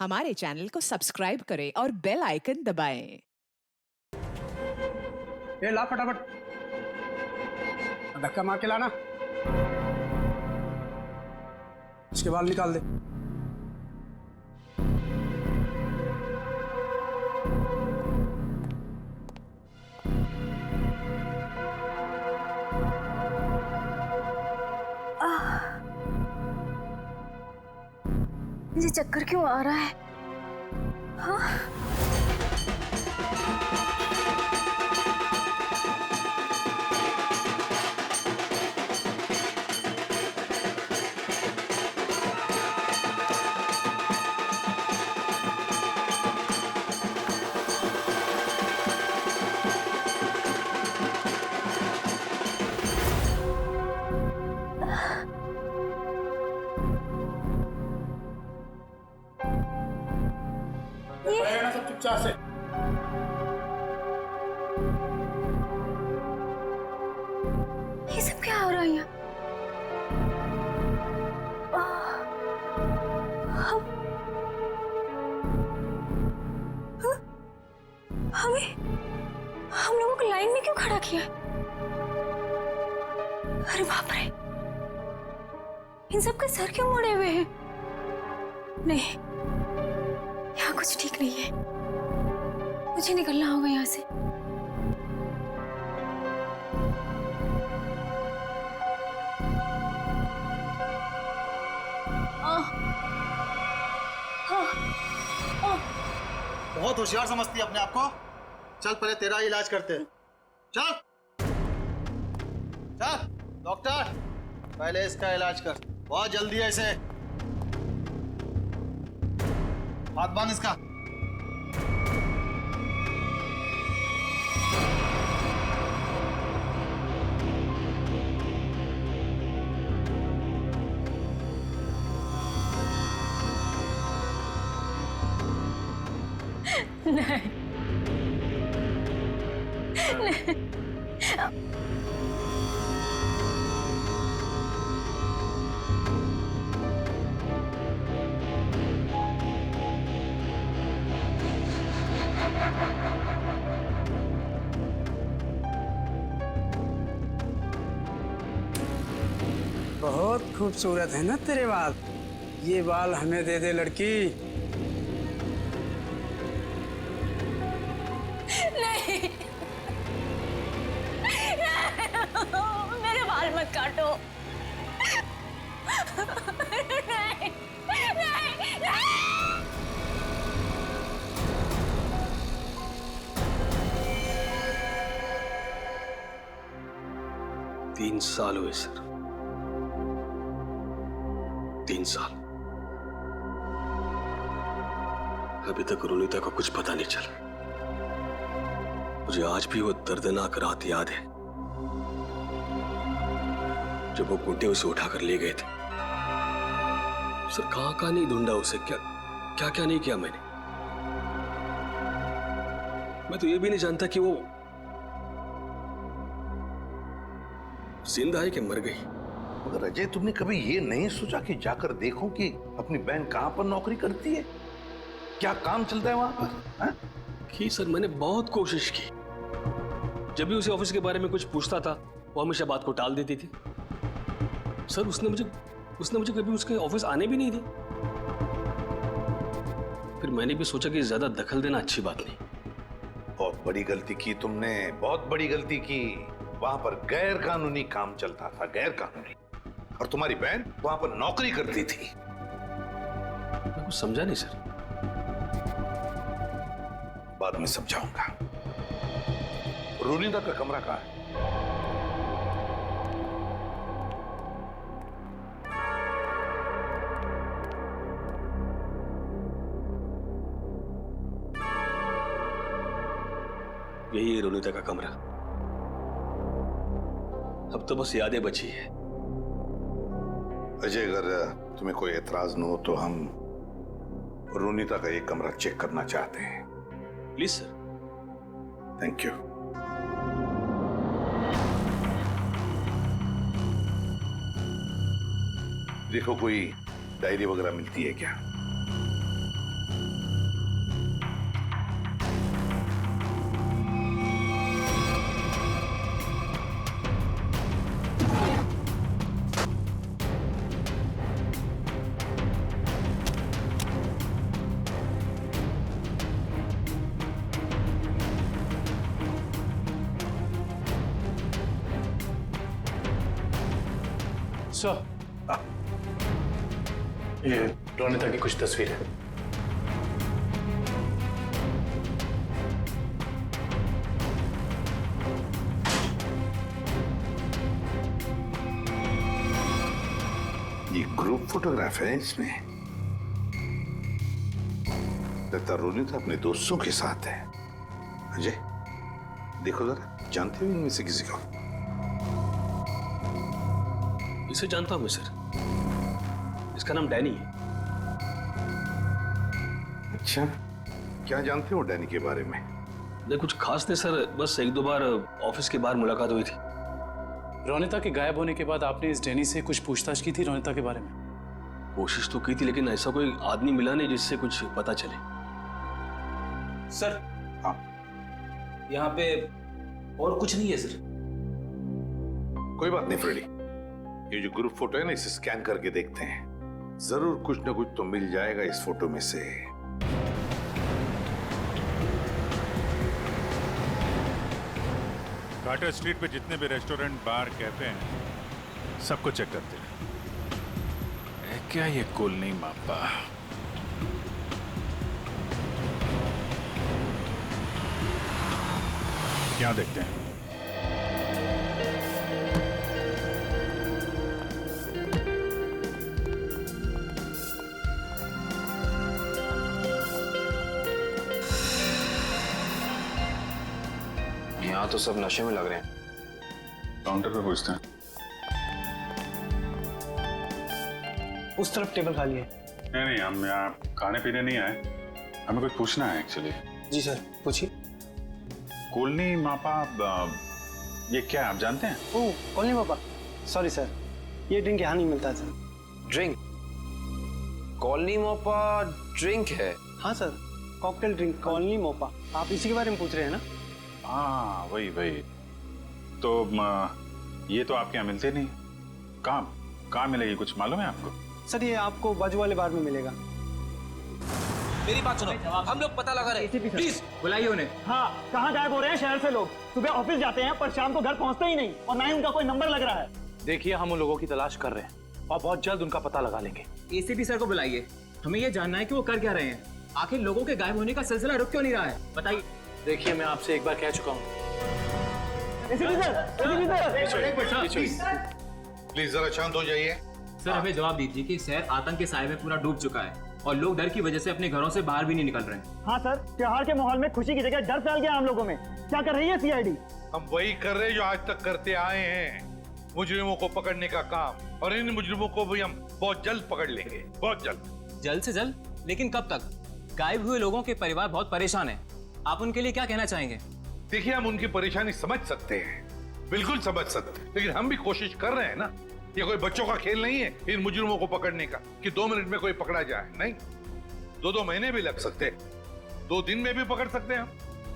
हमारे चैनल को सब्सक्राइब करें और बेल आइकन दबाएं। ये ला फटाफट धक्का मार के लाना। इसके बाल निकाल दे। मुझे चक्कर क्यों आ रहा है? हाँ? ना सब चुपचाप से। ये सब क्या हो रहा है यहाँ? हमें हम लोगों को लाइन में क्यों खड़ा किया? अरे बाप रे, इन सब के सर क्यों मुड़े हुए हैं? नहीं, यहाँ कुछ ठीक नहीं है। मुझे निकलना होगा यहाँ से। बहुत होशियार समझती है अपने आप को। चल पहले तेरा इलाज करते हैं। चल चल डॉक्टर, पहले इसका इलाज कर। बहुत जल्दी है इसे। हाथ बांध इसका। नहीं, बहुत खूबसूरत है ना तेरे बाल। ये बाल हमें दे दे लड़की। नहीं, मेरे बाल मत काटो। नहीं, नहीं, नहीं। 3 साल हुए सर, 3 साल। अभी तक रुनीता को कुछ पता नहीं चला। मुझे आज भी वो दर्दनाक रात याद है जब वो गुंडे उसे उठाकर ले गए थे। सर कहां कहां नहीं ढूंढा उसे, क्या क्या क्या नहीं किया मैंने। मैं तो ये भी नहीं जानता कि वो जिंदा है कि मर गई। मगर अजय, तुमने कभी ये नहीं सोचा कि जाकर देखो कि अपनी बहन कहां पर नौकरी करती है, क्या काम चलता है वहां पर? की सर, मैंने बहुत कोशिश की। जब भी उसे ऑफिस के बारे में कुछ पूछता था वो हमेशा बात को टाल देती थी। सर उसने मुझे कभी उसके ऑफिस आने भी नहीं दी। फिर मैंने भी सोचा कि ज्यादा दखल देना अच्छी बात नहीं। बहुत बड़ी गलती की तुमने, बहुत बड़ी गलती की। वहां पर गैर कानूनी काम चलता था, गैर कानूनी। और तुम्हारी बहन वहां पर नौकरी करती थी। मैं कुछ समझा नहीं सर। बाद में समझाऊंगा। रुनीता का कमरा कहां है? यही है रुनीता का कमरा। अब तो बस यादें बची है। अजय, अगर तुम्हें कोई एतराज न हो तो हम रुनीता का ये कमरा चेक करना चाहते हैं। Please sir. Thank you. देखो कोई डायरी वगैरह मिलती है क्या? सर, ये रोनिता की कुछ तस्वीर है। ये ग्रुप फोटोग्राफ है इसमें। लगता रोनिता अपने दोस्तों के साथ है। अजय देखो जरा, जानते हो इनमें से किसी को? इसे जानता हूं मैं सर, इसका नाम डैनी है। अच्छा, क्या जानते हो डैनी के बारे में? नहीं कुछ खास नहीं सर, बस एक दो बार ऑफिस के बाहर मुलाकात हुई थी। रोनिता के गायब होने के बाद आपने इस डैनी से कुछ पूछताछ की थी रोनिता के बारे में? कोशिश तो की थी, लेकिन ऐसा कोई आदमी मिला नहीं जिससे कुछ पता चले। सर, हाँ यहाँ पे और कुछ नहीं है सर। कोई बात नहीं फ्रेडी, ये जो ग्रुप फोटो है ना, इसे स्कैन करके देखते हैं। जरूर कुछ ना कुछ तो मिल जाएगा इस फोटो में से। कार्टर स्ट्रीट पे जितने भी रेस्टोरेंट, बार, कैफे हैं, सबको चेक करते हैं। क्या ये कॉलोनी मापा? क्या देखते हैं? यहाँ तो सब नशे में लग रहे हैं। काउंटर पे पूछते हैं। उस तरफ टेबल खाली है। नहीं, हम यहाँ खाने पीने नहीं आए, हमें कुछ पूछना है एक्चुअली। जी सर, पूछिए। कॉलोनी मापा, ये क्या है आप जानते हैं? ओह, कॉलोनी पापा, सॉरी सर, ये ड्रिंक यहाँ नहीं मिलता sir. Drink? Colony Mopa drink है? हाँ sir, cocktail drink colony Mopa. आप इसी के बारे में पूछ रहे हैं ना? हाँ वही। तो ये तो आपके यहाँ मिलते नहीं। कहाँ मिलेगी, कुछ मालूम है आपको? सर ये आपको बाजू वाले बार में मिलेगा। मेरी बात सुनो, हम लोग पता लगा रहे हैं, प्लीज बुलाइए उन्हें। हाँ, कहाँ गायब हो रहे हैं शहर से लोग? सुबह ऑफिस जाते हैं पर शाम को घर पहुँचते ही नहीं, और ना ही उनका कोई नंबर लग रहा है। देखिए, हम उन लोगों की तलाश कर रहे हैं और बहुत जल्द उनका पता लगा लेंगे। एसीपी सर को बुलाइए, हमें ये जानना है कि वो कर क्या रहे हैं। आखिर लोगों के गायब होने का सिलसिला रुक क्यों नहीं रहा है, बताइए। देखिए, मैं आपसे एक बार कह चुका हूँ। प्लीज जरा शांत हो जाइए। सर हमें जवाब दीजिए कि शहर आतंक के साए में पूरा डूब चुका है और लोग डर की वजह से अपने घरों से बाहर भी नहीं निकल रहे हैं। हाँ सर, त्योहार के माहौल में खुशी की जगह डर फैल गया हम लोगों में। क्या कर रही है सीआईडी? हम वही कर रहे हैं जो आज तक करते आए हैं, मुजरिमों को पकड़ने का काम। और इन मुजरिमों को भी हम बहुत जल्द पकड़ लेंगे, बहुत जल्द। जल्द से जल्द? लेकिन कब तक? गायब हुए लोगों के परिवार बहुत परेशान हैं। आप उनके लिए क्या कहना चाहेंगे? देखिए, हम उनकी परेशानी समझ सकते हैं, बिल्कुल समझ सकते हैं, लेकिन हम भी कोशिश कर रहे हैं ना। ये कोई बच्चों का खेल नहीं है इन मुजरिमों को पकड़ने का कि 2 मिनट में कोई पकड़ा जाए। नहीं, 2 महीने भी लग सकते हैं, 2 दिन में भी पकड़ सकते हैं हम।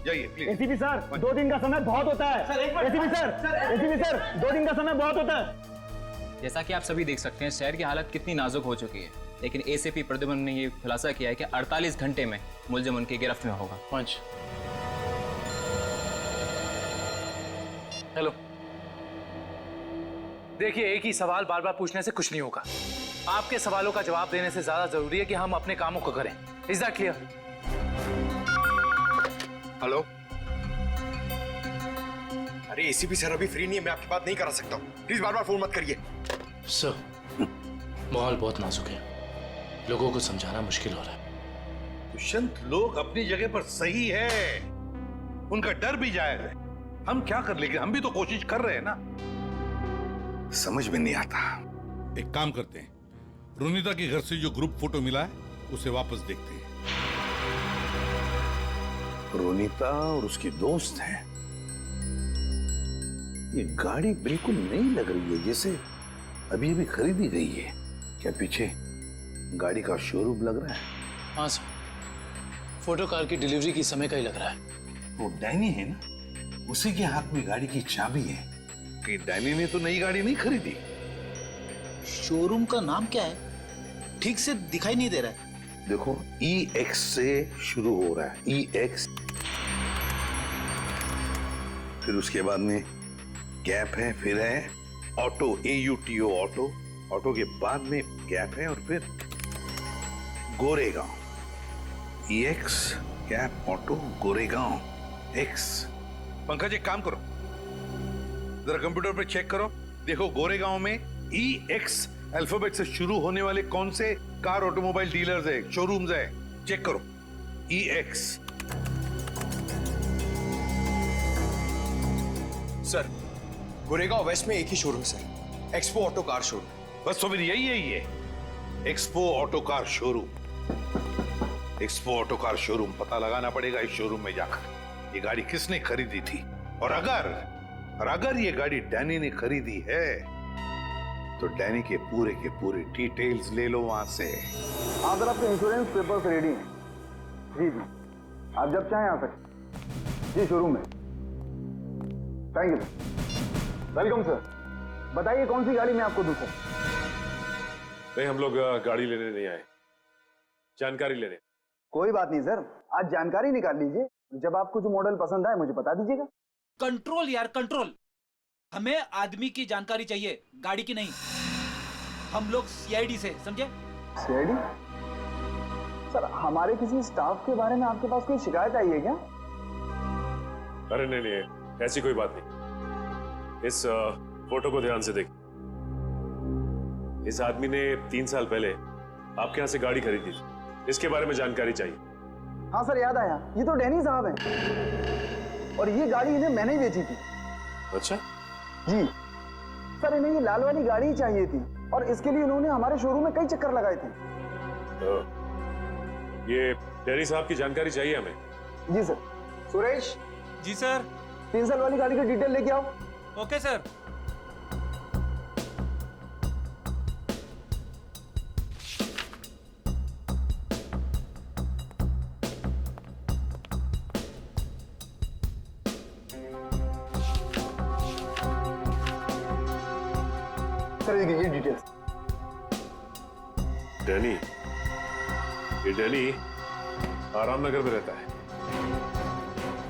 जाइए प्लीज। एसीपी सर, 2 दिन का समय बहुत होता है। एसीपी सर, 2 दिन का समय बहुत होता है। जैसा कि आप सभी देख सकते हैं, शहर की हालत कितनी नाजुक हो चुकी है, लेकिन एसीपी प्रद्युम्न ने ये खुलासा किया है कि 48 घंटे में मुलजिम उनकी गिरफ्त में होगा। पंच, हेलो। देखिए, एक ही सवाल बार बार पूछने से कुछ नहीं होगा। आपके सवालों का जवाब देने से ज्यादा जरूरी है कि हम अपने कामों को करें। Is that clear? हेलो। अरे एसीपी सर अभी फ्री नहीं है, मैं आपकी बात नहीं करा सकता हूँ। प्लीज बार बार फोन मत करिए। सर, माहौल बहुत नाजुक है, लोगों को समझाना मुश्किल हो रहा है। दुष्यंत, लोग अपनी जगह पर सही है, उनका डर भी जायज है। हम क्या कर लेंगे, हम भी तो कोशिश कर रहे हैं ना। समझ में नहीं आता। एक काम करते हैं, रोनिता के घर से जो ग्रुप फोटो मिला है उसे वापस देखते हैं। रोनिता और उसकी दोस्त हैं। ये गाड़ी बिल्कुल नई लग रही है, जैसे अभी अभी खरीदी गई है। क्या पीछे गाड़ी का शोरूम लग रहा है? हाँ सर, फोटो कार की डिलीवरी की समय का ही लग रहा है। वो डैनी है ना, उसी के हाथ में गाड़ी की चाबी है। कि डैनी ने तो नई गाड़ी नहीं खरीदी। शोरूम का नाम क्या है? ठीक से दिखाई नहीं दे रहा है। देखो, EX से शुरू हो रहा है, EX। फिर उसके बाद में गैप है, फिर है ऑटो, AUTO ऑटो, ऑटो के बाद में गैप है और फिर Goregaon. EX gap auto Goregaon X। Pankaj एक काम करो, जरा कंप्यूटर पे चेक करो, देखो गोरेगांव में EX अल्फाबेट से शुरू होने वाले कौन से कार ऑटोमोबाइल डीलर्स है, शोरूम्स है, चेक करो। EX। सर गोरेगांव वेस्ट में एक ही showroom sir, expo auto car showroom. बस तो फिर यही है ये expo auto car showroom. Expo auto car showroom पता लगाना पड़ेगा इस शोरूम में जाकर ये गाड़ी किसने खरीदी थी, और अगर ये गाड़ी डैनी ने खरीदी है तो डैनी के पूरे डिटेल्स ले लो वहां से। हाँ सर, आपके इंश्योरेंस पेपर्स रेडी हैं। जी जी, आप जब चाहें आ सकते। जी शोरूम में। Thank you sir. Welcome sir. बताइए कौन सी गाड़ी मैं आपको दूं सर? नहीं, हम लोग गाड़ी लेने नहीं आए, जानकारी लेने। कोई बात नहीं सर, आज जानकारी निकाल लीजिए। जब आपको जो मॉडल पसंद आए मुझे बता दीजिएगा। कंट्रोल यार कंट्रोल, हमें आदमी की जानकारी चाहिए, गाड़ी की नहीं। हम लोग CID से, समझे? CID? सर हमारे किसी स्टाफ के बारे में आपके पास कोई शिकायत आई है क्या? अरे नहीं, ऐसी कोई बात नहीं। इस फोटो को ध्यान से देख। इस आदमी ने 3 साल पहले आपके यहाँ से गाड़ी खरीदी थी, इसके बारे में जानकारी चाहिए। हाँ सर याद आया, ये तो डैनी साहब हैं और ये गाड़ी इन्हें मैंने ही बेची थी। अच्छा जी सर, इन्हें ये लाल वाली गाड़ी ही चाहिए थी और इसके लिए इन्होंने हमारे शोरूम में कई चक्कर लगाए थे। ये डैनी साहब की जानकारी चाहिए हमें। जी सर। सुरेश। जी सर। 3 साल वाली गाड़ी की डिटेल लेके आओ। Okay sir. सर ये डिटेल्स। डैनी, ये डैनी आराम नगर में रहता है।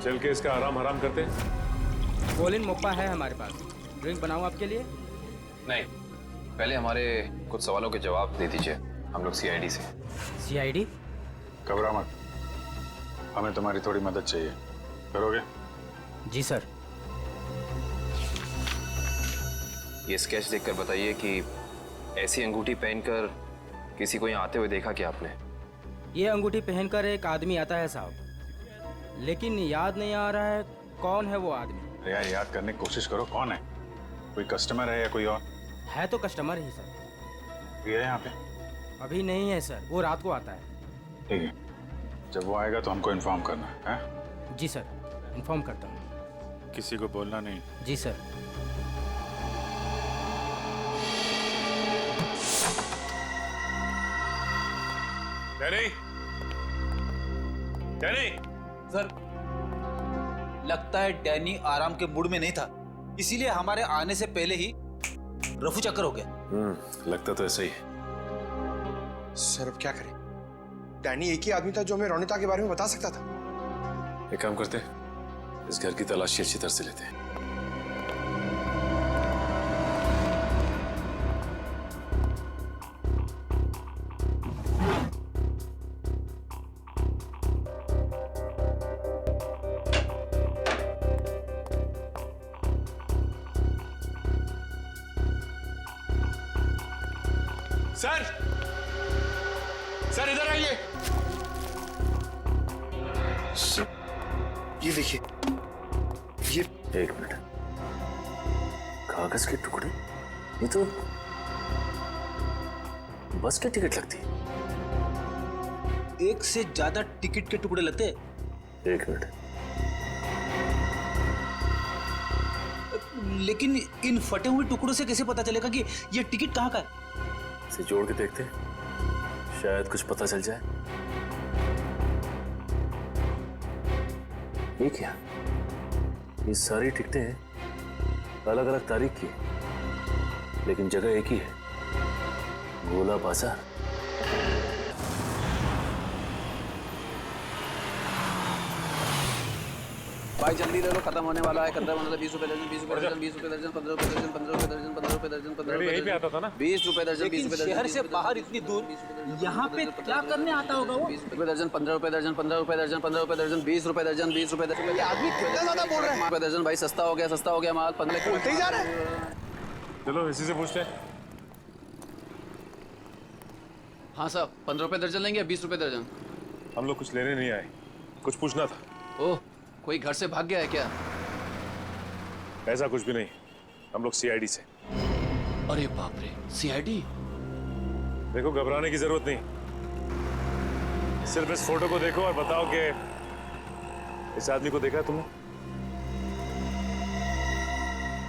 चल के इसका आराम हराम करते हैं। गोलिन मोप्पा है हमारे पास, ड्रिंक बनाऊं आपके लिए? नहीं, पहले हमारे कुछ सवालों के जवाब दे दीजिए, हम लोग CID से। CID? घबरा मत, हमें तुम्हारी थोड़ी मदद चाहिए, करोगे? जी सर। ये स्केच देखकर बताइए कि ऐसी अंगूठी पहनकर किसी को यहाँ आते हुए देखा क्या आपने? ये अंगूठी पहनकर एक आदमी आता है साहब, लेकिन याद नहीं आ रहा है कौन है वो आदमी। यार याद करने की कोशिश करो, कौन है? कोई कस्टमर है या कोई और? है तो कस्टमर ही सर। ये है यहाँ पे? अभी नहीं है सर, वो रात को आता है। ठीक है, जब वो आएगा तो हमको इन्फॉर्म करना है। जी सर, इन्फॉर्म करता हूँ। किसी को बोलना नहीं। जी सर। Danny, Danny. सर लगता है डैनी आराम के मूड में नहीं था, इसीलिए हमारे आने से पहले ही रफू चक्कर हो गया। लगता तो ऐसा ही है। सर अब क्या करें? डैनी एक ही आदमी था जो हमें रोनिता के बारे में बता सकता था। एक काम करते हैं, इस घर की तलाशी अच्छी तरह से लेते हैं। सर, सर इधर आइए। ये देखिए, ये एक मिनट, कागज के टुकड़े? ये तो बस की टिकट लगती है। एक से ज्यादा टिकट के टुकड़े लगते हैं। एक मिनट, लेकिन इन फटे हुए टुकड़ों से कैसे पता चलेगा कि ये टिकट कहाँ का है? इसे जोड़ के देखते, शायद कुछ पता चल जाए। ये क्या? ये सारी टिकटें अलग अलग तारीख की, लेकिन जगह एक ही है, गोला बाजार। भाई जल्दी ले लो, खत्म होने वाला है। 20 रुपए दर्जन, 20 रुपए दर्जन, 20 रुपए दर्जन, 15 रुपए दर्जन, 15 रुपए दर्जन, 15 रुपए दर्जन, 15 रुपए यहीं पे आता था ना? 20 रुपए दर्जन, 20 रुपए दर्जन। शहर से बाहर इतनी दूर यहाँ पे क्या करने आता होगा वो? 20 रुपए दर्जन, 15 रुपए दर्जन, 15 रुपए दर्जन, 15 रुपए दर्जन, 20 रुपए दर्जन, 20 रुपए दर्जन। ये आदमी कितना ज्यादा बोल रहा है? रुपए दर्जन भाई, सस्ता हो गया माल। 15 बोलते ही जा रहा है। चलो इसी से पूछते हैं। हाँ साहब, 15 रुपए दर्जन लेंगे, 20 रुपए दर्जन। हम लोग कुछ लेने नहीं आए, कुछ पूछना था। ओह, कोई घर से भाग गया है क्या? ऐसा कुछ भी नहीं, हम लोग सीआईडी से। अरे बाप रे, सीआईडी? देखो घबराने की जरूरत नहीं, सिर्फ इस फोटो को देखो और बताओ कि इस आदमी को देखा है तुमने?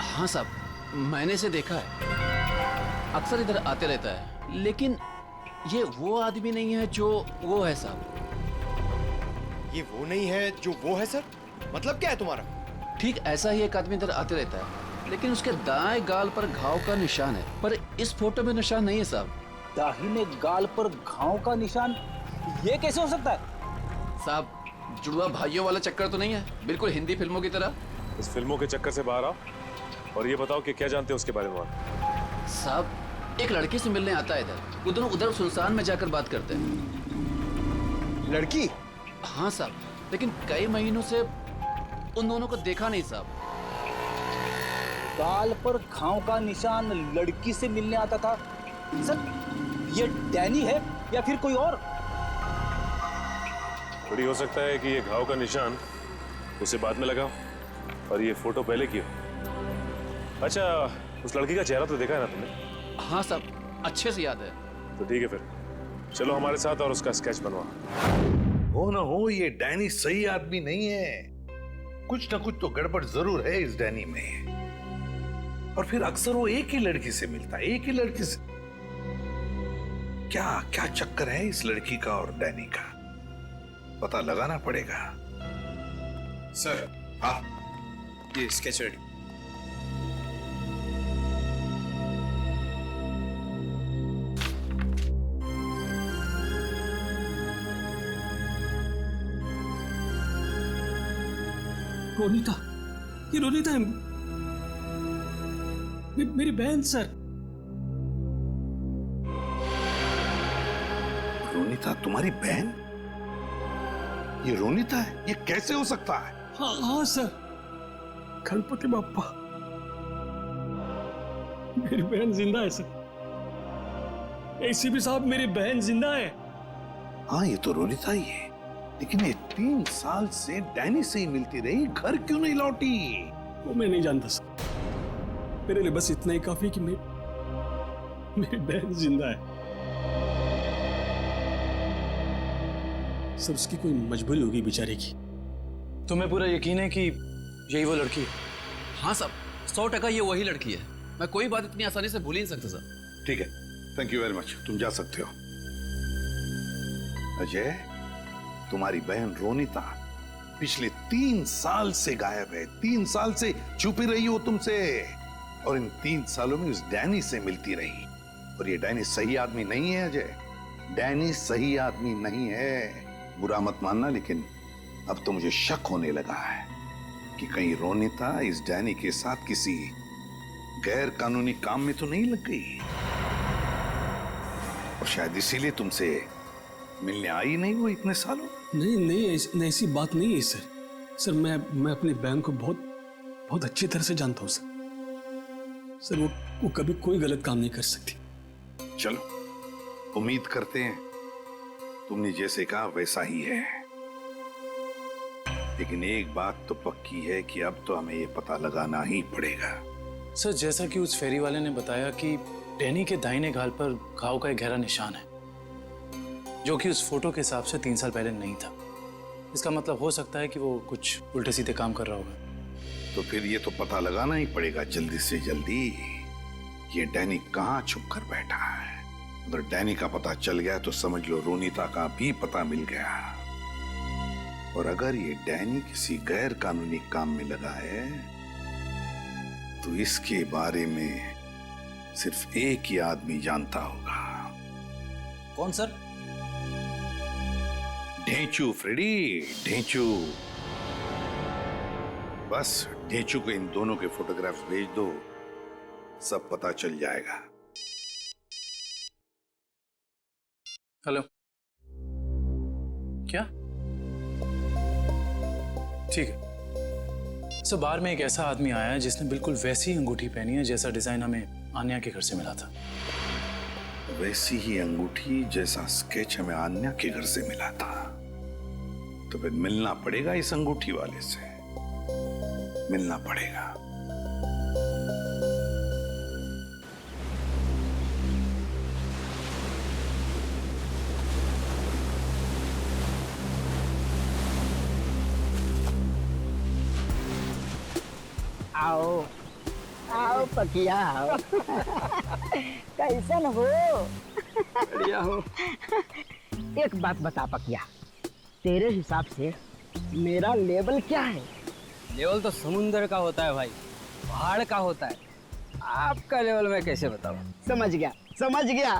हाँ साहब, मैंने इसे देखा है, अक्सर इधर आते रहता है, लेकिन ये वो आदमी नहीं है जो वो है साहब। ये वो नहीं है जो वो है सर? मतलब क्या है तुम्हारा? ठीक ऐसा ही एक आदमी इधर आते रहता है, लेकिन उसके दाएं गाल पर घाव का निशान है, पर इस फोटो में निशान नहीं है साहब। दाहिने गाल पर घाव का निशान, ये कैसे हो सकता है? साहब, जुड़वा भाइयों वाला चक्कर तो नहीं है? बिल्कुल हिंदी फिल्मों की तरह। इस फिल्मों के चक्कर से बाहर आओ और ये बताओ कि क्या जानते हो उसके बारे में आप? साहब, एक लड़की से मिलने आता है इधर, वो दोनों उधर सुनसान में जाकर बात करते हैं। लड़की? हाँ साहब, लेकिन कई महीनों से उन दोनों को देखा नहीं साहब। गाल पर घाव का निशान, लड़की से मिलने आता था। सर, ये डैनी है या फिर कोई और? थोड़ी हो सकता है कि ये घाव का निशान उसे बाद में लगा और ये फोटो पहले की हो। अच्छा, उस लड़की का चेहरा तो देखा है ना तुमने? हाँ साहब, अच्छे से याद है। तो ठीक है फिर, चलो हमारे साथ और उसका स्केच बनवा। हो ना हो, ये डैनी सही आदमी नहीं है। कुछ ना कुछ तो गड़बड़ जरूर है इस डैनी में। और फिर अक्सर वो एक ही लड़की से मिलता है, एक ही लड़की से। क्या क्या चक्कर है इस लड़की का और डैनी का? पता लगाना पड़ेगा। सर, हाँ, ये स्केच रेडी। रोनिता, ये रोनिता है, मेरी बहन सर। रोनिता तुम्हारी बहन? ये रोनिता है? ये कैसे हो सकता है? हाँ सर, गणपति बाप्पा, मेरी बहन जिंदा है सर। एसीपी साहब, मेरी बहन जिंदा है। हाँ, ये तो रोनिता ही है, लेकिन ये 3 साल से डैनी से ही मिलती रही, घर क्यों नहीं लौटी? वो मैं नहीं जानता सर, मेरे लिए बस इतना ही काफी कि मेरी बहन जिंदा है सर। उसकी कोई मजबूरी होगी बेचारे की। तुम्हें पूरा यकीन है कि यही वो लड़की है? हाँ साहब, 100% ये वही लड़की है। मैं कोई बात इतनी आसानी से भूल ही नहीं सकता सर। ठीक है, थैंक यू वेरी मच, तुम जा सकते हो। अजय, तुम्हारी बहन रोनिता पिछले 3 साल से गायब है। 3 साल से छुपी रही हो तुमसे, और इन 3 सालों में उस डैनी से मिलती रही। और ये डैनी सही आदमी नहीं है अजय, डैनी सही आदमी नहीं है। बुरा मत मानना, लेकिन अब तो मुझे शक होने लगा है कि कहीं रोनिता इस डैनी के साथ किसी गैर कानूनी काम में तो नहीं लग गई, और शायद इसीलिए तुमसे मिलने आई नहीं वो इतने सालों। नहीं, ऐसी बात नहीं है सर। सर, मैं अपनी बहन को बहुत अच्छी तरह से जानता हूँ सर। वो कभी कोई गलत काम नहीं कर सकती। चलो, उम्मीद करते हैं तुमने जैसे कहा वैसा ही है, लेकिन एक बात तो पक्की है कि अब तो हमें ये पता लगाना ही पड़ेगा। सर, जैसा कि उस फेरी वाले ने बताया कि डैनी के दाहिने गाल पर घाव का एक गहरा निशान है, जो कि उस फोटो के हिसाब से 3 साल पहले नहीं था। इसका मतलब हो सकता है कि वो कुछ उल्टे सीधे काम कर रहा होगा। तो फिर ये तो पता लगाना ही पड़ेगा जल्दी से जल्दी, ये डैनी कहाँ छुप कर बैठा है। अगर डैनी का पता चल गया तो समझ लो रोनिता का भी पता मिल गया। और अगर ये डैनी किसी गैर कानूनी काम में लगा है तो इसके बारे में सिर्फ एक ही आदमी जानता होगा। कौन सर? ढेंचू फ्रेडी, ढेंचू। बस ढेंचू को इन दोनों के फोटोग्राफ्स भेज दो, सब पता चल जाएगा। हेलो, क्या? ठीक है। सर, बार में एक ऐसा आदमी आया है जिसने बिल्कुल वैसी अंगूठी पहनी है जैसा डिजाइन हमें आन्या के घर से मिला था। वैसी ही अंगूठी जैसा स्केच हमें आन्या के घर से मिला था। तो फिर मिलना पड़ेगा इस अंगूठी वाले से, मिलना पड़ेगा। आओ आओ पकिया आओ। कैसन हो? बढ़िया हो। एक बात बता पकिया, तेरे हिसाब से मेरा लेवल क्या है? लेवल तो समुंदर का होता है भाई, पहाड़ का होता है। आपका लेवल मैं कैसे बताऊं? समझ गया समझ गया।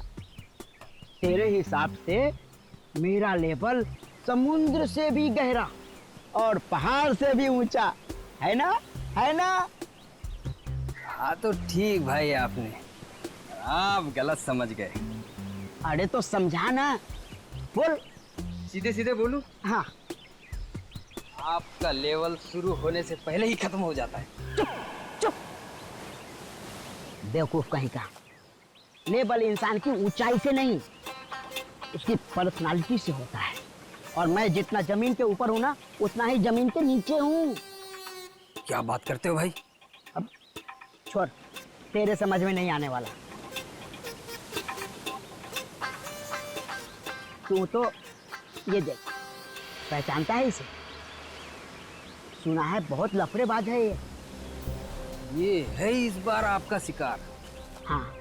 तेरे हिसाब से मेरा लेवल समुद्र से भी गहरा और पहाड़ से भी ऊंचा है ना? है ना? हाँ तो ठीक भाई, आपने आप गलत समझ गए। अरे तो समझा ना, बोल। सीधे सीधे बोलूं? हाँ। आपका लेवल शुरू होने से पहले ही खत्म हो जाता है। चुप चुप, बेवकूफ कहीं का। लेवल इंसान की ऊंचाई से नहीं, उसकी पर्सनालिटी से होता है। और मैं जितना जमीन के ऊपर हूं ना, उतना ही जमीन के नीचे हूं। क्या बात करते हो भाई? अब छोड़, तेरे समझ में नहीं आने वाला। तू तो ये देख, पहचानता है इसे? सुना है बहुत लफड़ेबाज है ये है इस बार आपका शिकार। हाँ,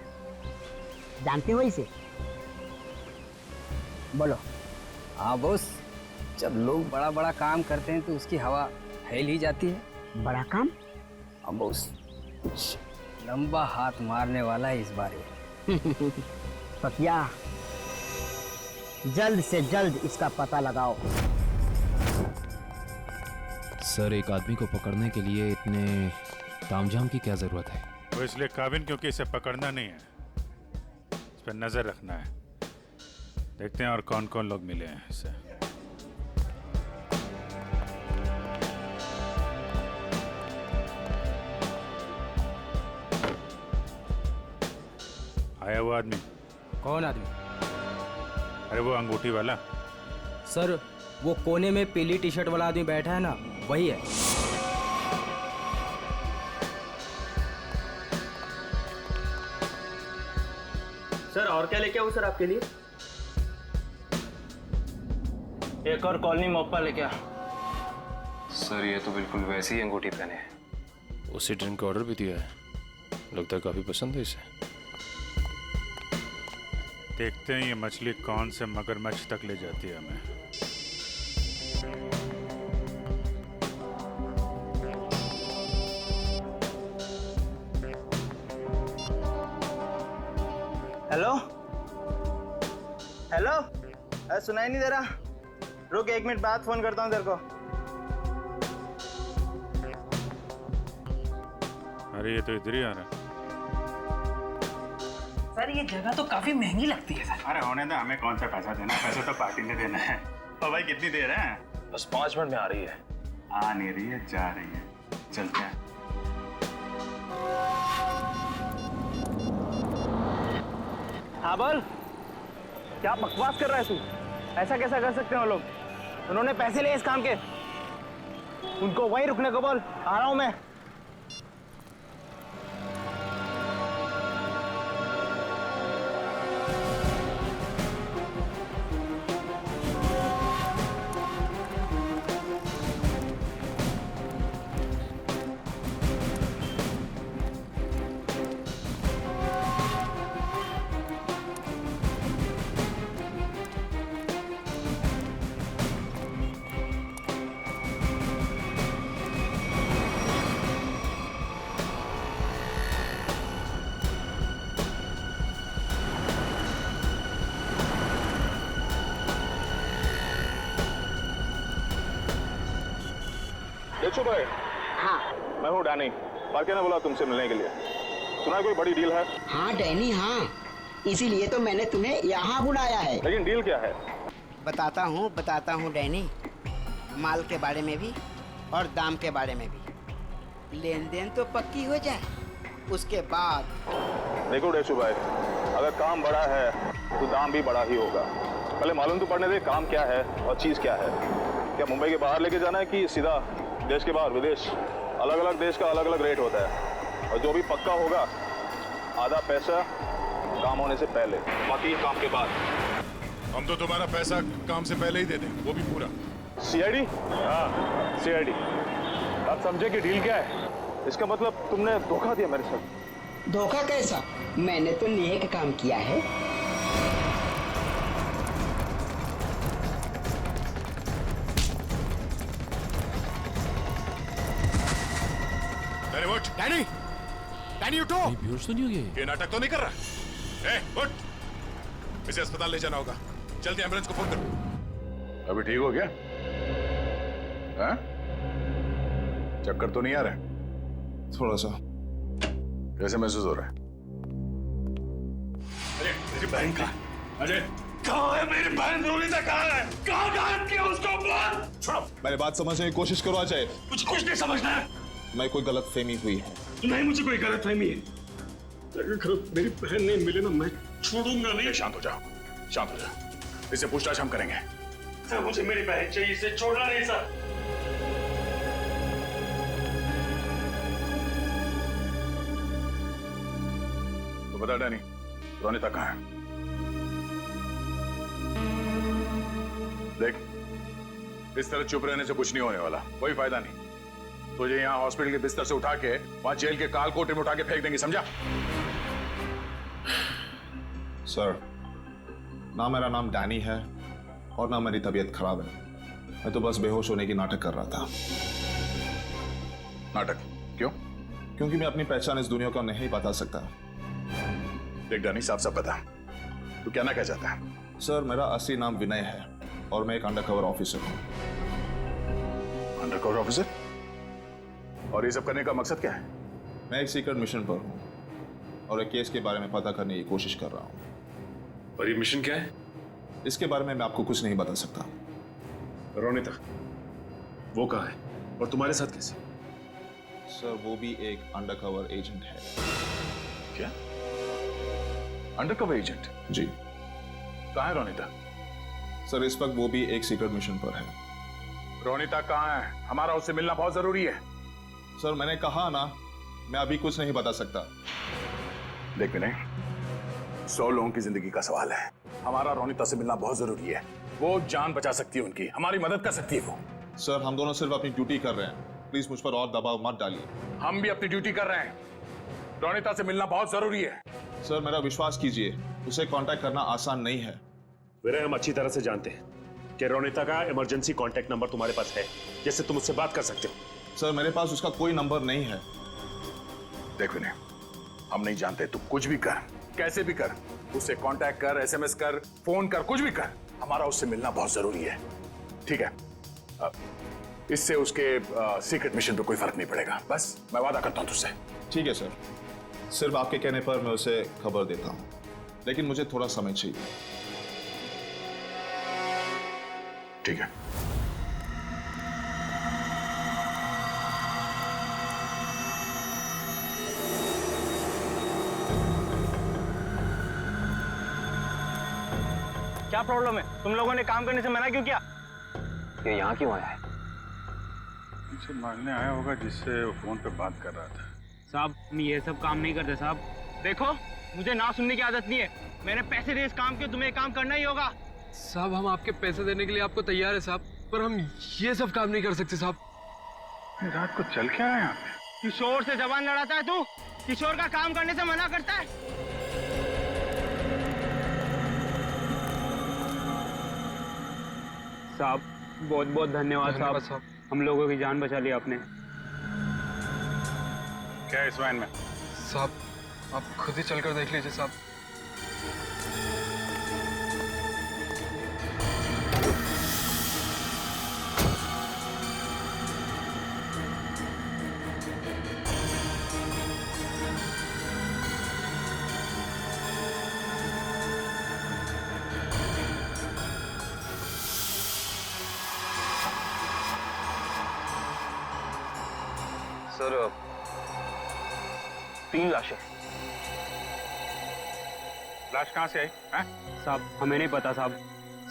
जानते हो इसे? बोलो। हाँ बॉस, जब लोग बड़ा बड़ा काम करते हैं तो उसकी हवा फैल ही जाती है। बड़ा काम? हाँ बॉस, कुछ लंबा हाथ मारने वाला है इस बार ये। पकिया, जल्द से जल्द इसका पता लगाओ। सर, एक आदमी को पकड़ने के लिए इतने तामझाम की क्या जरूरत है? वो इसलिए काबिन क्योंकि इसे पकड़ना नहीं है, इस पर नजर रखना है। देखते हैं और कौन कौन लोग मिले हैं इससे। आया वो आदमी? कौन आदमी? अरे वो अंगूठी वाला। सर, वो कोने में पीली टी शर्ट वाला आदमी बैठा है ना, वही है। सर, और क्या लेके आऊं सर आपके लिए? एक और कॉलोनी मोपा लेके आ। सर, ये तो बिल्कुल वैसी ही अंगूठी पहने है। उसी ड्रिंक का ऑर्डर भी दिया है, लगता है काफी पसंद है इसे। देखते हैं ये मछली कौन से मगरमच्छ तक ले जाती है हमें। हेलो हेलो, अरे सुनाई नहीं दे रहा? रुक, 1 मिनट बाद फोन करता हूँ तेरे को। अरे ये तो इधर ही आ रहा है। सर, ये जगह तो काफी महंगी लगती है सर। अरे होने दो, हमें कौन सा पैसा देना है, पैसा तो पार्टी ने देना है। और भाई कितनी देर है? बस 5 मिनट में आ रही है। आ नहीं रही है, जा रही है। चलते हैं। हाँ बोल, क्या बकवास कर रहा है तू? ऐसा कैसा कर सकते हैं वो लोग? उन्होंने पैसे लिए इस काम के। उनको वहीं रुकने को बोल, आ रहा हूं मैं। देखो भाई, हाँ मैं हूँ डैनी। पार्के ने बोला तुमसे मिलने के लिए। सुना है कोई बड़ी डील है? हाँ डैनी हाँ, इसीलिए तो मैंने तुम्हें यहाँ बुलाया है। लेकिन डील क्या है? बताता हूँ डैनी। माल के बारे में भी और दाम के बारे में भी। लेन देन तो पक्की हो जाए, उसके बाद। देखो डेशु भाई, अगर काम बड़ा है तो दाम भी बड़ा ही होगा। पहले मालूम तो पड़ने दे काम क्या है और चीज क्या है। क्या मुंबई के बाहर लेके जाना है कि सीधा देश के बाहर विदेश? अलग अलग देश का अलग अलग रेट होता है और जो भी पक्का होगा आधा पैसा काम होने से पहले, बाकी काम के बाद। हम तो तुम्हारा पैसा काम से पहले ही दे दें, वो भी पूरा। सीआईडी? हाँ सीआईडी। आप समझे कि डील क्या है? इसका मतलब तुमने धोखा दिया मेरे साथ। धोखा कैसा? मैंने तो नेक काम किया है। अरे उठ डैनी, डैनी उठो। बेहोश तो नहीं हो गए? ये नाटक तो नहीं कर रहा? उठ, इसे अस्पताल ले जाना होगा। जल्दी एम्बुलेंस को फोन कर। अभी ठीक हो गया? हाँ? चक्कर तो नहीं आ रहा? थोड़ा सा। कैसे महसूस हो रहा है? अरे मेरी बहन कहाँ? अरे कहाँ है मेरी बहन? रोनिता कहाँ है? कहाँ गायब किया उसको? बोल। छोड़ो। मेरी बात समझने की कोशिश करो अजय। मुझे कुछ नहीं समझना है। मैं कोई गलत फहमी हुई है। नहीं, मुझे कोई गलत फहमी है। अगर मेरी बहन नहीं मिले ना, मैं छोड़ूंगा नहीं। शांत हो जाओ, शांत हो जाओ। इसे पूछताछ हम करेंगे। सर मुझे मेरी बहन चाहिए, इसे छोड़ना नहीं सर। तो बता डैनी, रोनिता कहाँ है? देख, इस तरह चुप रहने से कुछ नहीं होने वाला, कोई फायदा नहीं। तुझे यहाँ हॉस्पिटल के बिस्तर से उठा के वहां जेल के काल कोठरी में उठा के फेंक देंगे, समझा? सर, ना मेरा नाम डैनी है और ना मेरी तबीयत खराब है। मैं तो बस बेहोश होने की नाटक कर रहा था। नाटक? क्यों? क्योंकि मैं अपनी पहचान इस दुनिया को नहीं बता सकता। देख डैनी, साफ साफ बता, तू क्या ना कह जाता है? सर, मेरा असली नाम विनय है और मैं एक अंडरकवर ऑफिसर हूँ। Undercover officer? और ये सब करने का मकसद क्या है? मैं एक सीक्रेट मिशन पर हूँ और एक केस के बारे में पता करने की कोशिश कर रहा हूँ। और ये मिशन क्या है? इसके बारे में मैं आपको कुछ नहीं बता सकता। रोनिता, वो कहाँ है और तुम्हारे साथ कैसे? सर, वो भी एक अंडरकवर एजेंट है। क्या? Undercover agent? जी। कहाँ है रोनिता? सर, इस वक्त वो भी एक सीक्रेट मिशन पर है। रोनिता कहाँ है? हमारा उससे मिलना बहुत जरूरी है। सर, मैंने कहा ना, मैं अभी कुछ नहीं बता सकता। देख विनय, 100 लोगों की जिंदगी का सवाल है। हमारा रोनिता से मिलना बहुत जरूरी है। वो जान बचा सकती है उनकी, हमारी मदद कर सकती है वो। सर, हम दोनों सिर्फ अपनी ड्यूटी कर रहे हैं। प्लीज मुझ पर और दबाव मत डालिए। हम भी अपनी ड्यूटी कर रहे हैं। रोनिता से मिलना बहुत जरूरी है। सर, मेरा विश्वास कीजिए, उसे कांटेक्ट करना आसान नहीं है। विनय, हम अच्छी तरह से जानते हैं कि रोनिता का इमरजेंसी कांटेक्ट नंबर तुम्हारे पास है, जिससे तुम उससे बात कर सकते हो। सर, मेरे पास उसका कोई नंबर नहीं है। देख विनय, हम नहीं जानते, तू कुछ भी कर, कैसे भी कर, उससे कांटेक्ट कर, एसएमएस कर, फोन कर, कुछ भी कर, हमारा उससे मिलना बहुत जरूरी है, ठीक है? इससे उसके सीक्रेट मिशन पे कोई फर्क नहीं पड़ेगा। बस मैं वादा करता हूं तुझसे। ठीक है सर, सिर्फ आपके कहने पर मैं उसे खबर देता हूं, लेकिन मुझे थोड़ा समय चाहिए। ठीक है। क्या प्रॉब्लम है? तुम लोगों ने काम करने से मना क्यों किया? ये यहाँ क्यों आया है? मुझे मांगने आया होगा जिससे वो फोन पे बात कर रहा था। साहब, हम ये सब काम नहीं करते साहब। देखो, मुझे ना सुनने की आदत नहीं है। मैंने पैसे दिए इस काम के, तुम्हें काम करना ही होगा। साहब, हम आपके पैसे देने के लिए आपको तैयार है साहब, पर हम ये सब काम नहीं कर सकते साहब। रात को चल क्या है यहाँ पे? किशोर से जबान लड़ाता है तू? किशोर का काम करने से मना करता है? साहब, बहुत बहुत धन्यवाद साहब। हम लोगों की जान बचा ली आपने। क्या है इस वैन में? साहब, आप खुद ही चलकर देख लीजिए साहब। सर 3 लाशें। लाश कहाँ से आई? साहब हमें नहीं पता साहब।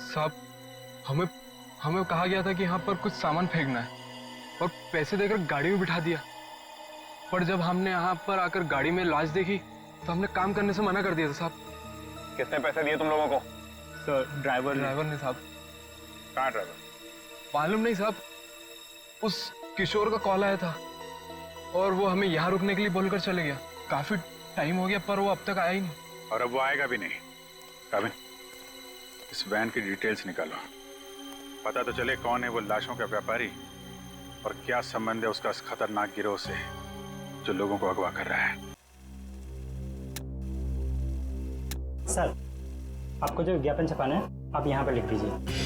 साहब हमें कहा गया था कि यहाँ पर कुछ सामान फेंकना है और पैसे देकर गाड़ी में बिठा दिया, पर जब हमने यहाँ पर आकर गाड़ी में लाश देखी तो हमने काम करने से मना कर दिया था साहब। कितने पैसे दिए तुम लोगों को? सर ड्राइवर ने साहब। कहाँ ड्राइवर? मालूम नहीं साहब, उस किशोर का कॉल आया था और वो हमें यहाँ रुकने के लिए बोलकर चले गया। काफी टाइम हो गया पर वो अब तक आया ही नहीं। और अब वो आएगा भी नहीं। काबिन, इस वैन की डिटेल्स निकालो, पता तो चले कौन है वो लाशों का व्यापारी और क्या संबंध है उसका इस खतरनाक गिरोह से जो लोगों को अगवा कर रहा है। सर, आपको जो विज्ञापन छपाना है आप यहाँ पर लिख दीजिए।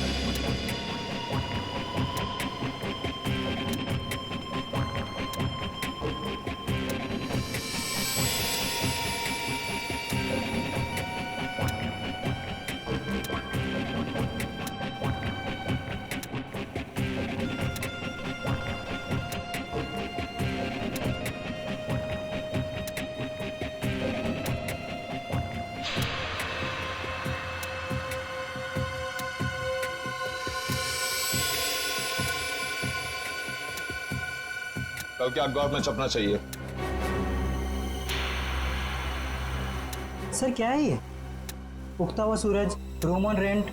कल के अखबार में छपना चाहिए। सर क्या है ये? उगता हुआ सूरज, रूम ऑन रेंट,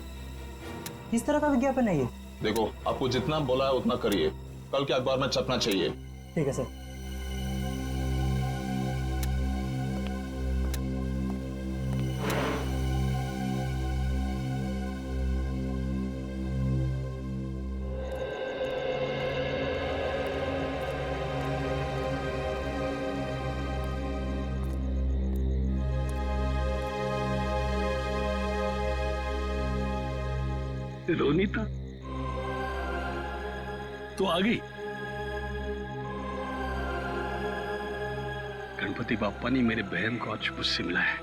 किस तरह का विज्ञापन है ये? देखो, आपको जितना बोला है उतना करिए, कल के अखबार में छपना चाहिए। ठीक है सर। रोनीता तो आ गई। गणपति बाप्पा ने मेरे बहन को आज मुझसे मिलाया है।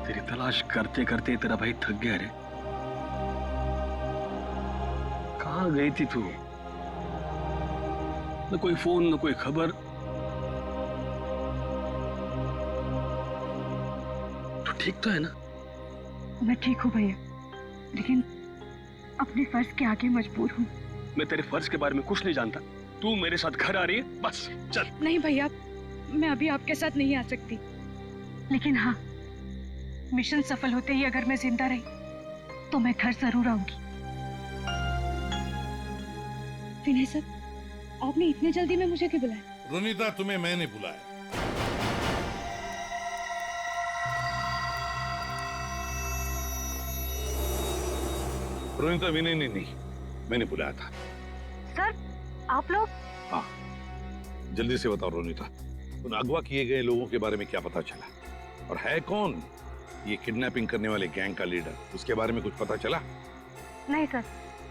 तेरी तलाश करते करते तेरा भाई थक गया रे। कहाँ गई थी तू? न कोई फोन न कोई खबर। ठीक तो है ना? मैं ठीक हूँ भैया, लेकिन अपने फर्ज के आगे मजबूर हूँ। मैं तेरे फर्ज के बारे में कुछ नहीं जानता। तू मेरे साथ घर आ रही है, बस चल। नहीं भैया, मैं अभी आपके साथ नहीं आ सकती, लेकिन हाँ, मिशन सफल होते ही अगर मैं जिंदा रही तो मैं घर जरूर आऊंगी। विनय सर, आपने इतने जल्दी में मुझे क्यों बुलाया? रोनीता, तुम्हें मैंने बुलाया। रोनीता, विनय ने नहीं, मैंने बुलाया था। सर, आप लोग? हाँ, जल्दी से बताओ रोनीता, उन अगवा किए गए लोगों के बारे में क्या पता चला? और है कौन ये किडनैपिंग करने वाले गैंग का लीडर? उसके बारे में कुछ पता चला? नहीं सर,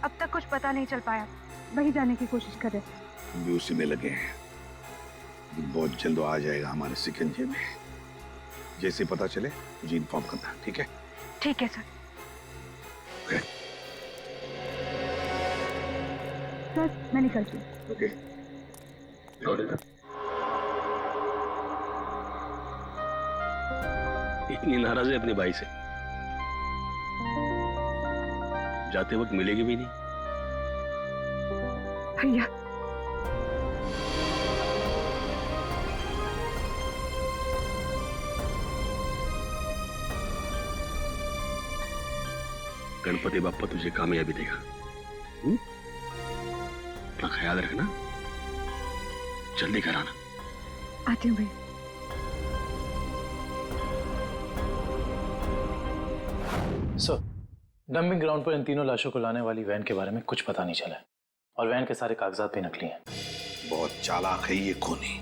अब तक कुछ पता नहीं चल पाया। वही जाने की कोशिश कर रहे थे। हम भी उसी में लगे हैं। बहुत जल्द आ जाएगा हमारे शिकंजे में। जैसे पता चले मुझे इन्फॉर्म करना, ठीक है? ठीक है सर। सर, मैं निकलती हूँ। ओके। इतनी नाराज है अपने भाई से, जाते वक्त मिलेगी भी नहीं। भैया, गणपति बाप्पा तुझे कामयाबी देगा। अपना ख्याल रखना, जल्दी घर आना। आती हूँ भैया। सर, डंपिंग ग्राउंड पर इन तीनों लाशों को लाने वाली वैन के बारे में कुछ पता नहीं चला है और वैन के सारे कागजात भी नकली हैं। बहुत चालाक है ये खूनी,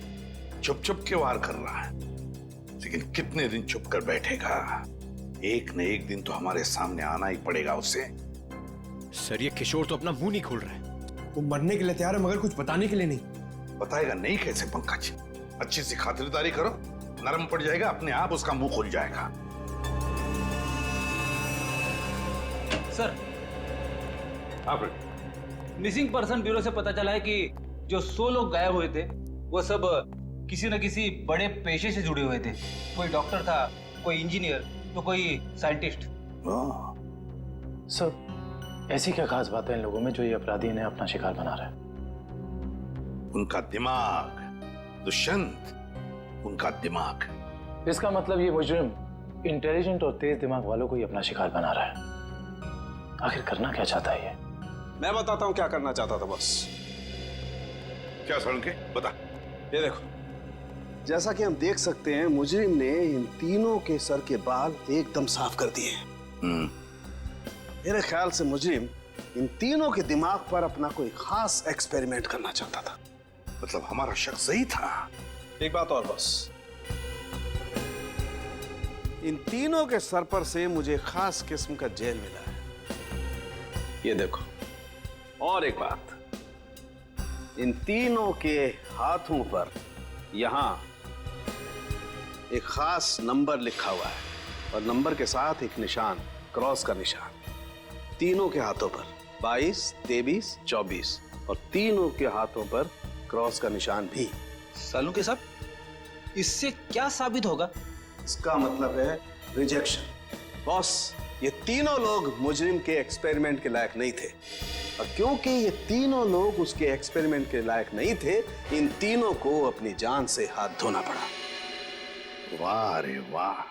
चुप चुप के वार कर रहा है, लेकिन कितने दिन चुप कर बैठेगा? एक न एक दिन तो हमारे सामने आना ही पड़ेगा उसे। सर, ये किशोर तो अपना मुंह नहीं खोल रहा है। वो मरने के लिए तैयार है मगर कुछ बताने के लिए नहीं। बताएगा नहीं कैसे पंकज? अच्छी सी खातिरदारी करो, नरम पड़ जाएगा, अपने आप उसका मुंह खुल जाएगा। सर, हाँ फ्रेंड। मिसिंग पर्सन ब्यूरो से पता चला है कि जो 100 लोग गायब हुए थे वो सब किसी न किसी बड़े पेशे से जुड़े हुए थे। कोई डॉक्टर था, कोई इंजीनियर, तो कोई साइंटिस्ट। सर, ऐसी क्या खास बात है इन लोगों में जो ये अपराधी इन्हें अपना शिकार बना रहा है? उनका दिमाग दुष्यंत, उनका दिमाग। इसका मतलब ये मुजरिम इंटेलिजेंट और तेज दिमाग वालों को ही अपना शिकार बना रहा है। आखिर करना क्या चाहता है ये? मैं बताता हूं क्या करना चाहता था बॉस। क्या सड़न के बता। ये देखो, जैसा कि हम देख सकते हैं मुजरिम ने इन तीनों के सर के बाल एकदम साफ कर दिए। मेरे ख्याल से मुजरिम इन तीनों के दिमाग पर अपना कोई खास एक्सपेरिमेंट करना चाहता था। मतलब हमारा शक सही था। एक बात और बॉस, इन तीनों के सर पर से मुझे खास किस्म का जेल मिला है। ये देखो, और एक बात, इन तीनों के हाथों पर यहां एक खास नंबर लिखा हुआ है और नंबर के साथ एक निशान, क्रॉस का निशान। तीनों के हाथों पर 22, 23, 24 और तीनों के हाथों पर क्रॉस का निशान भी। सालू के साहब, इससे क्या साबित होगा? इसका मतलब है रिजेक्शन। बॉस, ये तीनों लोग मुजरिम के एक्सपेरिमेंट के लायक नहीं थे और क्योंकि ये तीनों लोग उसके एक्सपेरिमेंट के लायक नहीं थे, इन तीनों को अपनी जान से हाथ धोना पड़ा। वाह रे वाह,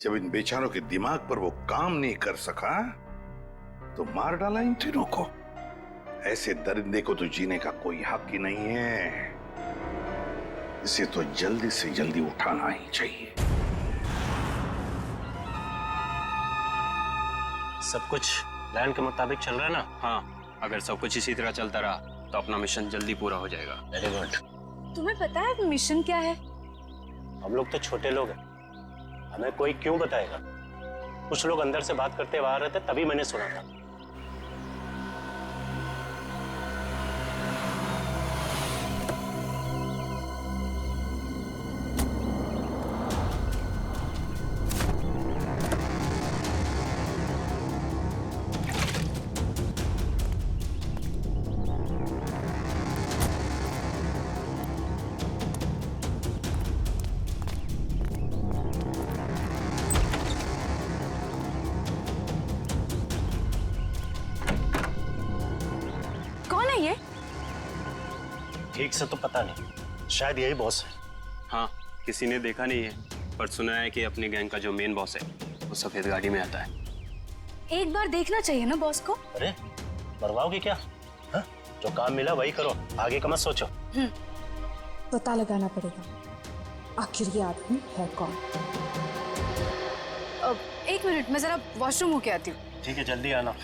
जब इन बेचारों के दिमाग पर वो काम नहीं कर सका तो मार डाला इन तीनों को। ऐसे दरिंदे को तो जीने का कोई हक ही नहीं है। इसे तो जल्दी से जल्दी उठाना ही चाहिए। सब कुछ प्लान के मुताबिक चल रहा है ना? हाँ, अगर सब कुछ इसी तरह चलता रहा तो अपना मिशन जल्दी पूरा हो जाएगा। Very good. तुम्हें पता है मिशन क्या है? हम लोग तो छोटे लोग हैं, हमें कोई क्यों बताएगा? कुछ लोग अंदर से बात करते हुए आ रहे थे, तभी मैंने सुना था। ठीक से तो पता नहीं, शायद यही बॉस है। हाँ, किसी ने देखा नहीं है, पर सुना है कि अपनी गैंग का जो मेन बॉस है वो सफेद गाड़ी में आता है। एक बार देखना चाहिए ना बॉस को। अरे मरवाओगे क्या? हा? जो काम मिला वही करो, आगे का मत सोचो। पता लगाना पड़ेगा आखिर ये आदमी है कौन। एक मिनट, मैं जरा वॉशरूम होके आती हूँ। ठीक है, जल्दी आना।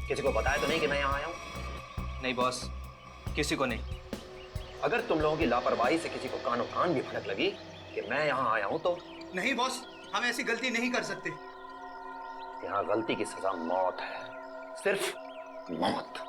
किसी को बताया तो नहीं कि मैं यहाँ आया हूँ? नहीं बॉस, किसी को नहीं। अगर तुम लोगों की लापरवाही से किसी को कानों कान भी भनक लगी कि मैं यहाँ आया हूँ तो? नहीं बॉस, हम ऐसी गलती नहीं कर सकते। यहाँ गलती की सजा मौत है, सिर्फ मौत।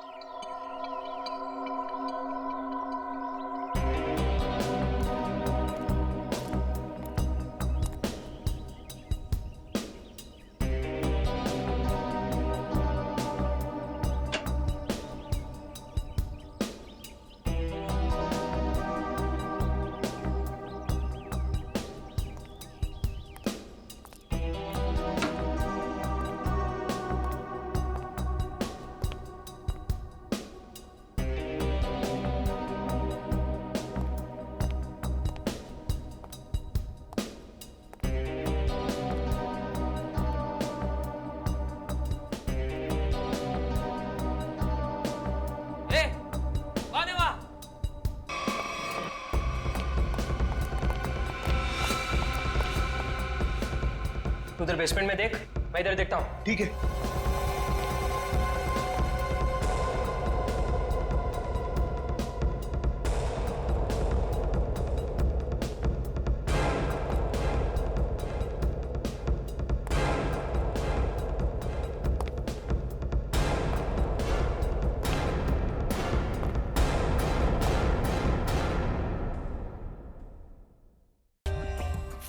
तू उधर बेसमेंट में देख, मैं इधर देखता हूँ। ठीक है।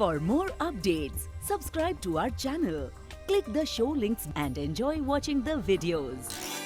For more updates, subscribe to our channel, click the show links and enjoy watching the videos.